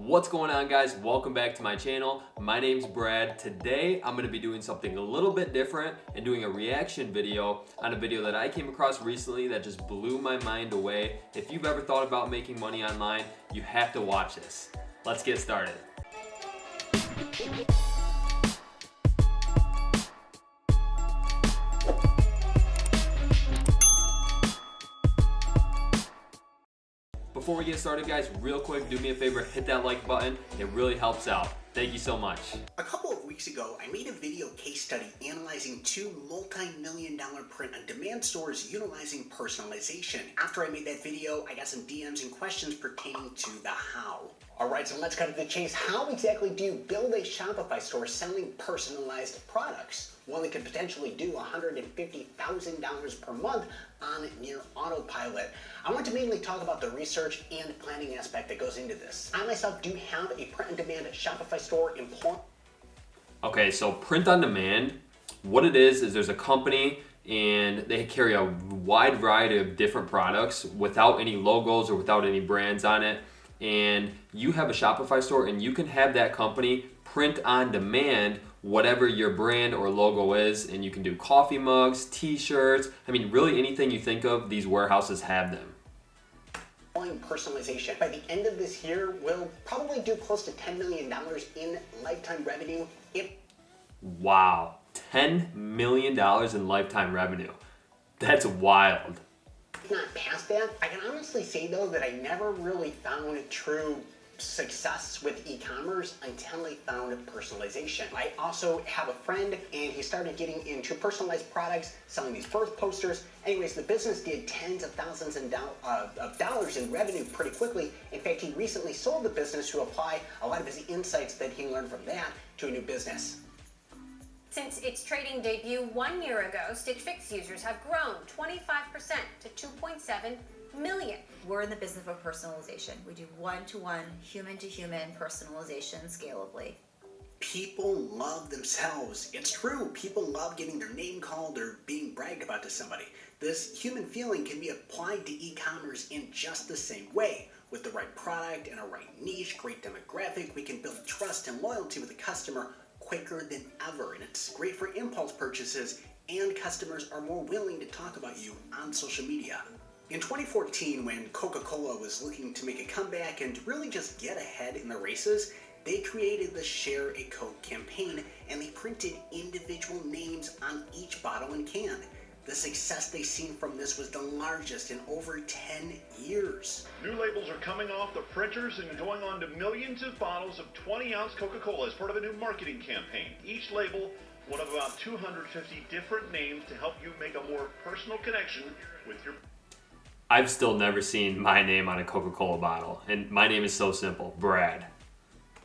What's going on, guys? Welcome back to my channel. My name's Brad. Today I'm going to be doing something a little bit different and doing a reaction video on a video that I came across recently that just blew my mind away. If you've ever thought about making money online, you have to watch this. Let's get started. Before we get started, guys, real quick, do me a favor, hit that like button. It really helps out. Thank you so much. A couple of weeks ago, I made a video case study analyzing two multi-million-dollar print-on-demand stores utilizing personalization. After I made that video, I got some DMs and questions pertaining to the how. Alright, so let's cut to the chase. How exactly do you build a Shopify store selling personalized products? One that could potentially do $150,000 per month on near autopilot. I want to mainly talk about the research and planning aspect that goes into this. I myself do have a print-on-demand Shopify store in Portland. Okay, so print on demand, what it is there's a company and they carry a wide variety of different products without any logos or without any brands on it. And you have a Shopify store and you can have that company print on demand whatever your brand or logo is, and you can do coffee mugs, t-shirts, I mean really anything you think of, these warehouses have them. Personalization. By the end of this year, we'll probably do close to $10 million in lifetime revenue. Wow, $10 million in lifetime revenue. That's wild. Not past that, I can honestly say though that I never really found true success with e-commerce until I found personalization. I also have a friend and he started getting into personalized products, selling these birth posters. Anyways, the business did tens of thousands of dollars in revenue pretty quickly. In fact, he recently sold the business to apply a lot of his insights that he learned from that to a new business. Since its trading debut 1 year ago, Stitch Fix users have grown 25% to 2.7 million. We're in the business of personalization. We do one-to-one, human-to-human personalization scalably. People love themselves. It's true. People love getting their name called or being bragged about to somebody. This human feeling can be applied to e-commerce in just the same way. With the right product and a right niche, great demographic, we can build trust and loyalty with the customer quicker than ever. And it's great for impulse purchases, and customers are more willing to talk about you on social media. In 2014, when Coca-Cola was looking to make a comeback and really just get ahead in the races, they created the Share a Coke campaign and they printed individual names on each bottle and can. The success they seen from this was the largest in over 10 years. New labels are coming off the printers and going on to millions of bottles of 20-ounce Coca-Cola as part of a new marketing campaign. Each label, one of about 250 different names to help you make a more personal connection with your I've still never seen my name on a Coca-Cola bottle, and my name is so simple, Brad.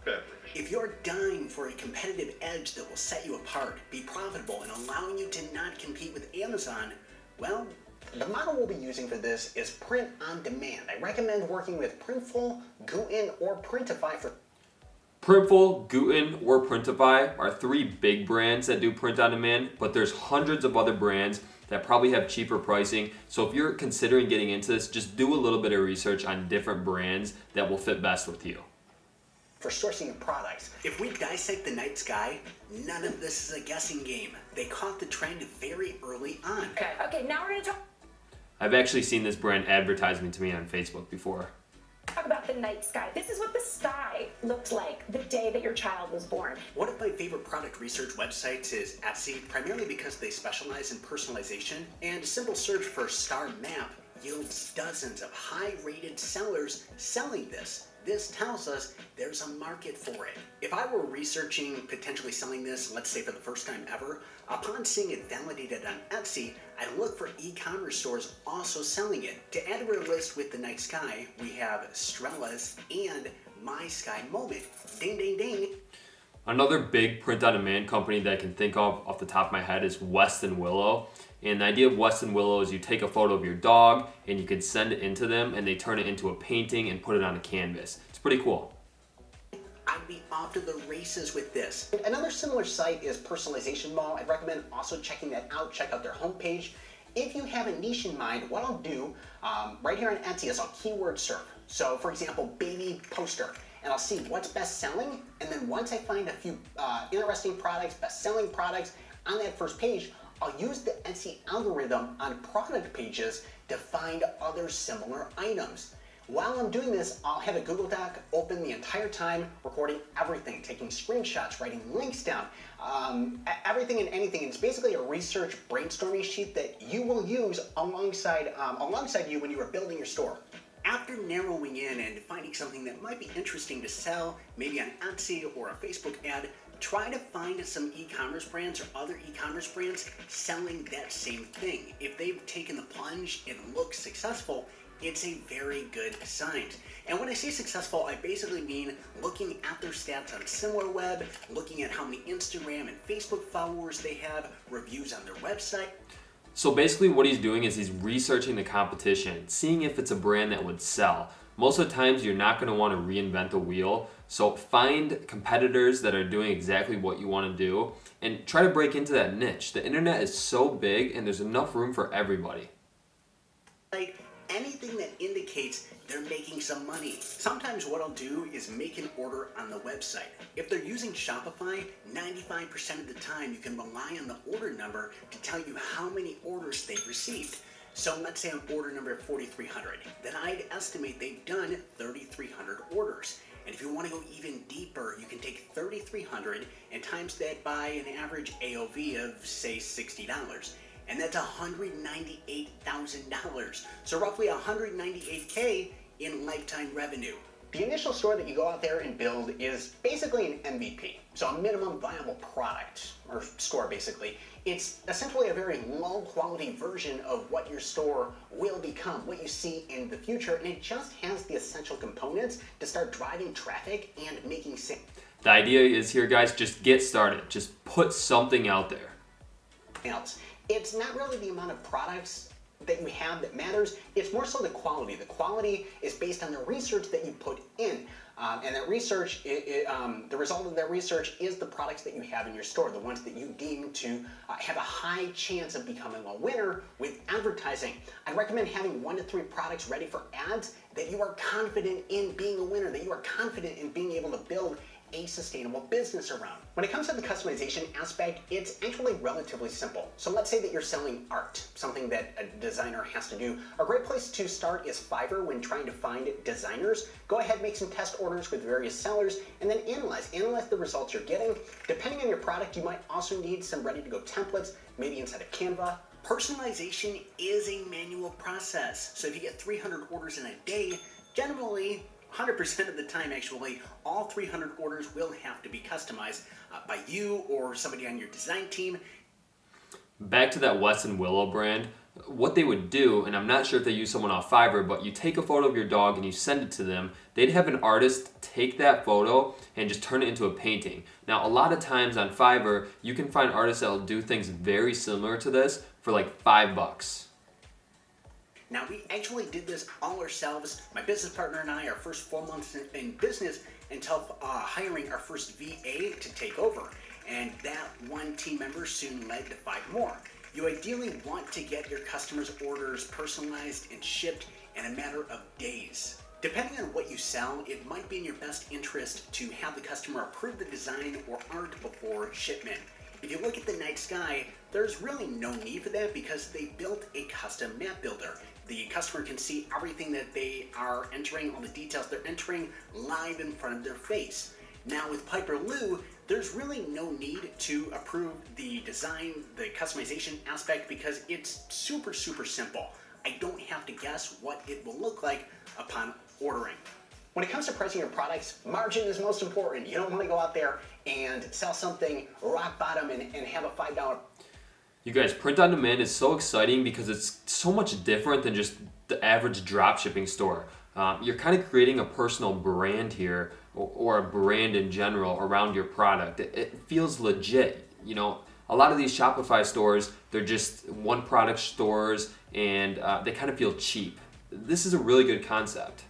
beverage. If you're dying for a competitive edge that will set you apart, be profitable, and allowing you to not compete with Amazon, well, the model we'll be using for this is print on demand. I recommend working with Printful, Gooten, or Printify for Printful, Gooten, or Printify are three big brands that do print on demand, but there's hundreds of other brands that probably have cheaper pricing. So if you're considering getting into this, just do a little bit of research on different brands that will fit best with you. For sourcing of products. If we dissect the night sky, none of this is a guessing game. They caught the trend very early on. Okay, now we're going to I've actually seen this brand advertising to me on Facebook before. Talk about the night sky. This is what the sky looked like the day that your child was born. One of my favorite product research websites is Etsy, primarily because they specialize in personalization, and a simple search for star map yields dozens of high-rated sellers selling this. This tells us there's a market for it. If I were researching potentially selling this, let's say for the first time ever, upon seeing it validated on Etsy, I'd look for e-commerce stores also selling it. To add to our list with the night sky, we have Strella's and My Sky Moment. Ding, ding, ding. Another big print-on-demand company that I can think of off the top of my head is Weston Willow. And the idea of Weston Willow is you take a photo of your dog and you can send it into them and they turn it into a painting and put it on a canvas. It's pretty cool. I'd be off to the races with this. Another similar site is Personalization Mall. I'd recommend also checking that out. Check out their homepage. If you have a niche in mind, what I'll do right here on Etsy is I'll keyword surf. So for example, baby poster. and I'll see what's best selling. And then once I find a few interesting products, best selling products on that first page, I'll use the Etsy algorithm on product pages to find other similar items. While I'm doing this, I'll have a Google Doc open the entire time, recording everything, taking screenshots, writing links down, everything and anything. It's basically a research brainstorming sheet that you will use alongside you when you are building your store. After narrowing in and finding something that might be interesting to sell, maybe on Etsy or a Facebook ad, try to find some e-commerce brands or other e-commerce brands selling that same thing. If they've taken the plunge and look successful, it's a very good sign. And when I say successful, I basically mean looking at their stats on SimilarWeb, looking at how many Instagram and Facebook followers they have, reviews on their website. So basically what he's doing is he's researching the competition, seeing if it's a brand that would sell. Most of the times you're not going to want to reinvent the wheel, so find competitors that are doing exactly what you want to do and try to break into that niche. The internet is so big and there's enough room for everybody. Anything that indicates they're making some money. Sometimes what I'll do is make an order on the website. If they're using Shopify, 95% of the time you can rely on the order number to tell you how many orders they've received. So let's say on order number 4,300, then I'd estimate they've done 3,300 orders. And if you want to go even deeper, you can take 3,300 and times that by an average AOV of, say, $60. And that's $198,000. So roughly $198K in lifetime revenue. The initial store that you go out there and build is basically an MVP. So a minimum viable product, or store basically. It's essentially a very low quality version of what your store will become, what you see in the future, and it just has the essential components to start driving traffic and making sales. The idea is here, guys, just get started. Just put something out there. It's not really the amount of products that you have that matters, it's more so the quality. The quality is based on the research that you put in. And that research, the result of that research is the products that you have in your store, the ones that you deem to have a high chance of becoming a winner with advertising. I'd recommend having 1 to 3 products ready for ads that you are confident in being a winner, that you are confident in being able to build a sustainable business around. When it comes to the customization aspect, it's actually relatively simple. So let's say that you're selling art, something that a designer has to do. A great place to start is Fiverr when trying to find designers. Go ahead, make some test orders with various sellers, and then analyze the results you're getting. Depending on your product, you might also need some ready-to-go templates, maybe inside of Canva. Personalization is a manual process. So if you get 300 orders in a day, generally 100% of the time, actually, all 300 orders will have to be customized by you or somebody on your design team. Back to that Wes and Willow brand, what they would do, and I'm not sure if they use someone off Fiverr, but you take a photo of your dog and you send it to them, they'd have an artist take that photo and just turn it into a painting. Now, a lot of times on Fiverr, you can find artists that will do things very similar to this for like $5. Now, we actually did this all ourselves, my business partner and I, our first 4 months in business, until hiring our first VA to take over. And that one team member soon led to 5 more. You ideally want to get your customers' orders personalized and shipped in a matter of days. Depending on what you sell, it might be in your best interest to have the customer approve the design or art before shipment. If you look at the night sky, there's really no need for that because they built a custom map builder. The customer can see everything that they are entering, all the details they're entering live in front of their face. Now with Piper Lou, there's really no need to approve the design, the customization aspect because it's super simple. I don't have to guess what it will look like upon ordering. When it comes to pricing your products, margin is most important. You don't want to go out there and sell something rock bottom and have a $5. You guys, print on demand is so exciting because it's so much different than just the average drop shipping store. You're kind of creating a personal brand here or a brand in general around your product. It feels legit. You know, a lot of these Shopify stores, they're just one product stores and they kind of feel cheap. This is a really good concept.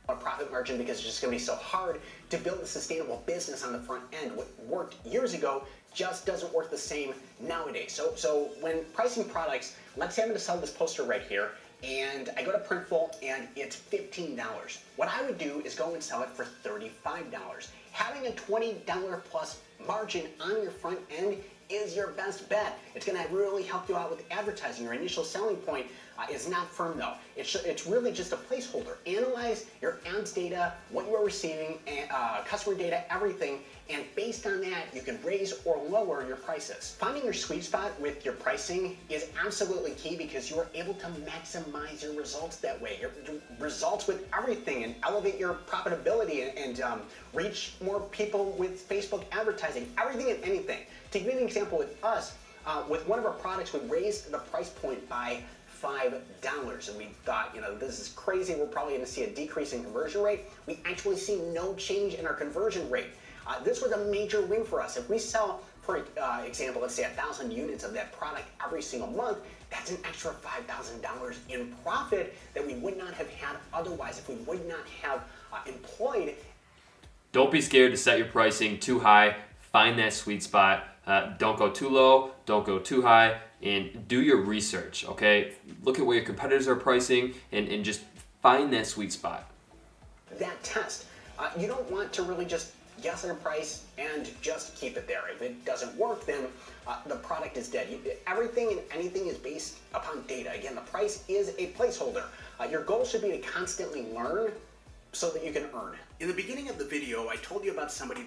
A profit margin because it's just going to be so hard to build a sustainable business on the front end. What worked years ago just doesn't work the same nowadays. So when pricing products, let's say I'm going to sell this poster right here, and I go to Printful and it's $15. What I would do is go and sell it for $35. Having a $20 plus margin on your front end is your best bet. It's going to really help you out with advertising. Your initial selling point is not firm though. It's really just a placeholder. Analyze your ads data, what you are receiving, customer data, everything, and based on that, you can raise or lower your prices. Finding your sweet spot with your pricing is absolutely key because you are able to maximize your results that way. Your results with everything, and elevate your profitability and reach more people with Facebook advertising, everything and anything. To give you an example with us, with one of our products, we raised the price point by $5, and we thought, this is crazy. We're probably going to see a decrease in conversion rate. We actually see no change in our conversion rate. This was a major win for us. If we sell, for example, let's say 1,000 units of that product every single month, that's an extra $5,000 in profit that we would not have had otherwise if we would not have employed. Don't be scared to set your pricing too high. Find that sweet spot. Don't go too low, don't go too high, and do your research, okay? Look at where your competitors are pricing and just find that sweet spot. That test. You don't want to really just guess at a price and just keep it there. If it doesn't work, then the product is dead. Everything and anything is based upon data. Again, the price is a placeholder. Your goal should be to constantly learn so that you can earn. In the beginning of the video, I told you about somebody.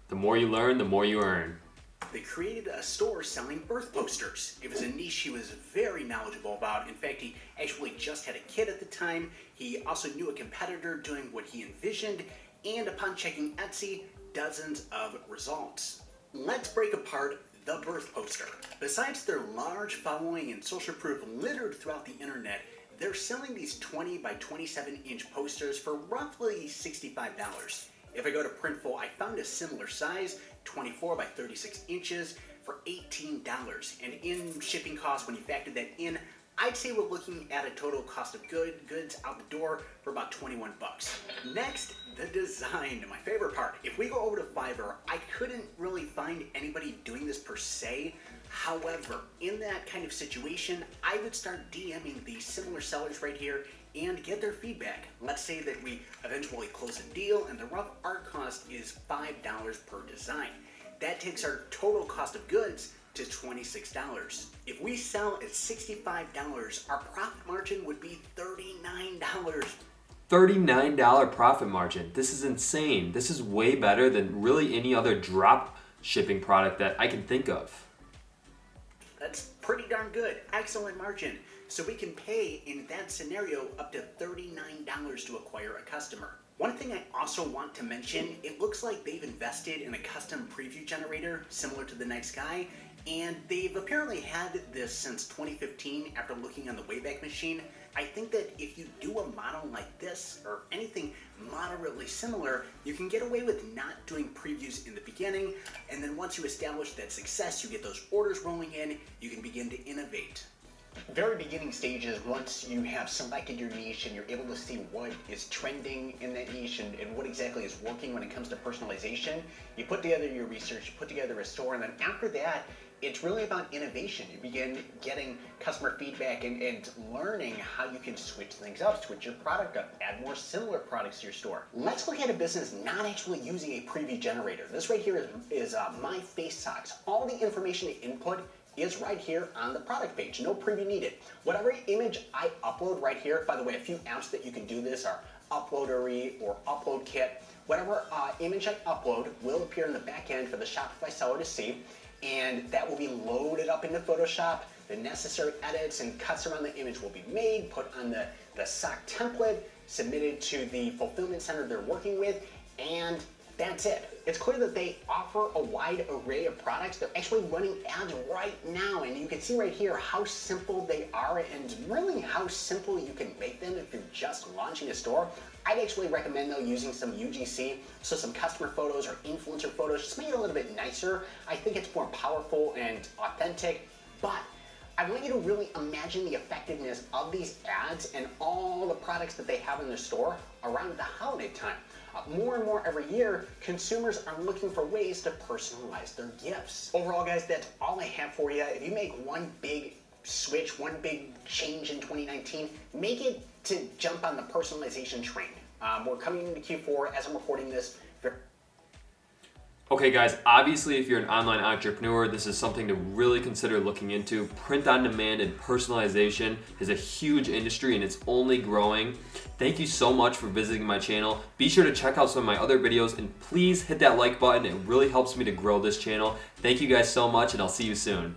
The more you learn, the more you earn. They created a store selling birth posters. It was a niche he was very knowledgeable about. In fact, he actually just had a kid at the time. He also knew a competitor doing what he envisioned, and upon checking Etsy, dozens of results. Let's break apart the birth poster. Besides their large following and social proof littered throughout the internet, they're selling these 20 by 27 inch posters for roughly $65. If I go to Printful, I found a similar size, 24 by 36 inches for $18. And in shipping costs, when you factor that in, I'd say we're looking at a total cost of goods out the door for about 21 bucks. Next, the design, my favorite part. If we go over to Fiverr, I couldn't really find anybody doing this per se. However, in that kind of situation, I would start DMing these similar sellers right here and get their feedback. Let's say that we eventually close a deal and the rough art cost is $5 per design. That takes our total cost of goods to $26. If we sell at $65, our profit margin would be $39. $39 profit margin. This is insane. This is way better than really any other drop shipping product that I can think of. That's pretty darn good. Excellent margin. So we can pay, in that scenario, up to $39 to acquire a customer. One thing I also want to mention, it looks like they've invested in a custom preview generator similar to the next guy, and they've apparently had this since 2015 after looking on the Wayback Machine. I think that if you do a model like this or anything moderately similar, you can get away with not doing previews in the beginning, and then once you establish that success, you get those orders rolling in, you can begin to innovate. Very beginning stages, once you have selected your niche and you're able to see what is trending in that niche and what exactly is working when it comes to personalization, you put together your research, you put together a store, and then after that, it's really about innovation. You begin getting customer feedback and learning how you can switch things up, switch your product up, add more similar products to your store. Let's look at a business not actually using a preview generator. This right here is My Face Socks. All the information to input is right here on the product page. No preview needed. Whatever image I upload right here, by the way, a few apps that you can do this are Uploadery or Upload Kit. Whatever image I upload will appear in the back end for the Shopify seller to see, and that will be loaded up into Photoshop. The necessary edits and cuts around the image will be made, put on the sock template, submitted to the fulfillment center they're working with, and that's it. It's clear that they offer a wide array of products. They're actually running ads right now, and you can see right here how simple they are and really how simple you can make them if you're just launching a store. I'd actually recommend though using some UGC, so some customer photos or influencer photos, just make it a little bit nicer. I think it's more powerful and authentic, but I want you to really imagine the effectiveness of these ads and all the products that they have in their store around the holiday time. More and more every year, consumers are looking for ways to personalize their gifts. Overall, guys, that's all I have for you. If you make one big switch, one big change in 2019, make it to jump on the personalization train. We're coming into Q4 as I'm recording this. Okay guys, obviously if you're an online entrepreneur, this is something to really consider looking into. Print on demand and personalization is a huge industry and it's only growing. Thank you so much for visiting my channel. Be sure to check out some of my other videos and please hit that like button. It really helps me to grow this channel. Thank you guys so much and I'll see you soon.